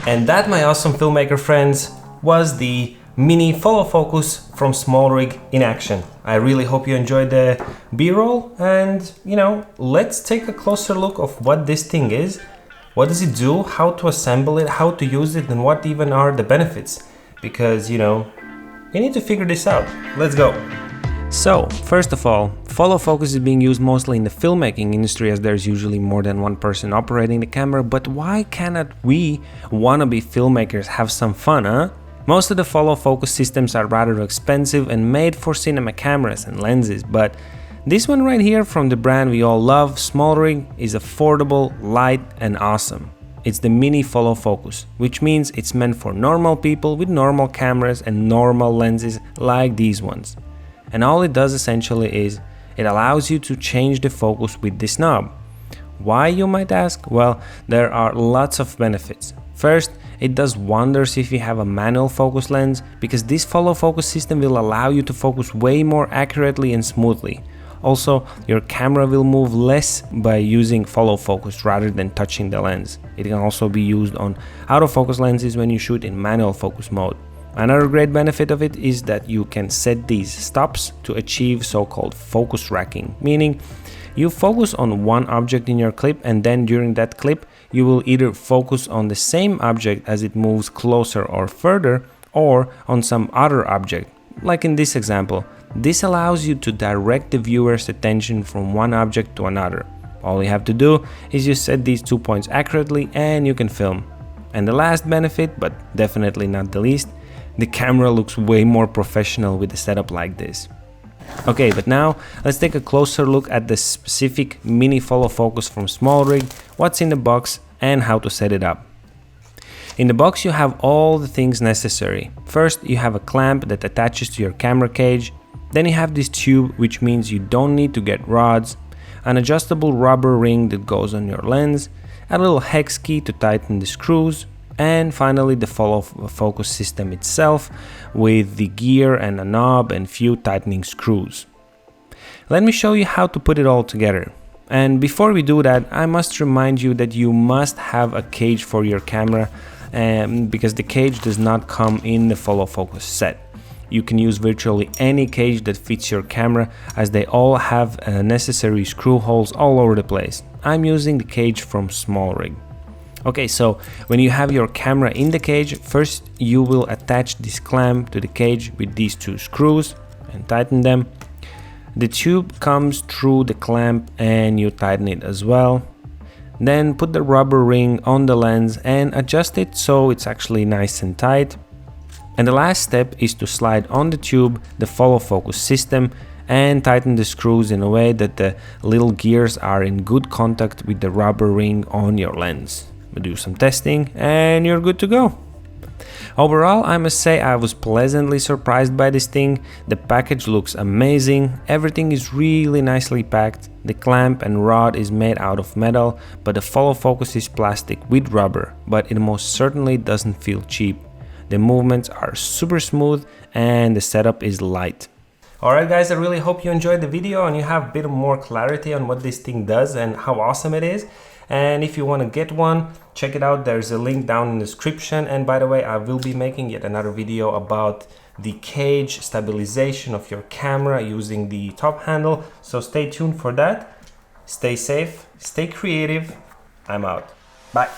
And that, my awesome filmmaker friends, was the Mini Follow Focus from SmallRig in action. I really hope you enjoyed the B-roll, and let's take a closer look of what this thing is. What does it do, how to assemble it, how to use it, and what even are the benefits? Because, you need to figure this out. Let's go. So, first of all, follow focus is being used mostly in the filmmaking industry, as there's usually more than one person operating the camera, but why cannot we wannabe filmmakers have some fun, huh? Most of the follow focus systems are rather expensive and made for cinema cameras and lenses, but this one right here from the brand we all love, SmallRig, is affordable, light and awesome. It's the Mini Follow Focus, which means it's meant for normal people with normal cameras and normal lenses like these ones. And all it does essentially is, it allows you to change the focus with this knob. Why, you might ask? Well, there are lots of benefits. First, it does wonders if you have a manual focus lens, because this follow focus system will allow you to focus way more accurately and smoothly. Also, your camera will move less by using follow focus rather than touching the lens. It can also be used on autofocus lenses when you shoot in manual focus mode. Another great benefit of it is that you can set these stops to achieve so-called focus racking, meaning you focus on one object in your clip, and then during that clip you will either focus on the same object as it moves closer or further, or on some other object, like in this example. This allows you to direct the viewer's attention from one object to another. All you have to do is you set these 2 points accurately and you can film. And the last benefit, but definitely not the least, the camera looks way more professional with a setup like this. Okay, but now let's take a closer look at the specific Mini Follow Focus from SmallRig, what's in the box and how to set it up. In the box you have all the things necessary. First, you have a clamp that attaches to your camera cage. Then you have this tube, which means you don't need to get rods, an adjustable rubber ring that goes on your lens, a little hex key to tighten the screws, and finally the follow focus system itself with the gear and a knob and few tightening screws. Let me show you how to put it all together. And before we do that, I must remind you that you must have a cage for your camera, because the cage does not come in the follow focus set. You can use virtually any cage that fits your camera, as they all have necessary screw holes all over the place. I'm using the cage from SmallRig. Okay, so when you have your camera in the cage, first you will attach this clamp to the cage with these 2 screws and tighten them. The tube comes through the clamp and you tighten it as well. Then put the rubber ring on the lens and adjust it so it's actually nice and tight. And the last step is to slide on the tube the follow focus system and tighten the screws in a way that the little gears are in good contact with the rubber ring on your lens. Do some testing and you're good to go. Overall, I must say I was pleasantly surprised by this thing. The package looks amazing, everything is really nicely packed. The clamp and rod is made out of metal, but the follow focus is plastic with rubber, but it most certainly doesn't feel cheap. The movements are super smooth and the setup is light. Alright guys, I really hope you enjoyed the video and you have a bit more clarity on what this thing does and how awesome it is. And if you want to get one, check it out, there's a link down in the description. And by the way, I will be making yet another video about the cage stabilization of your camera using the top handle, so stay tuned for that. Stay safe, stay creative. I'm out. Bye.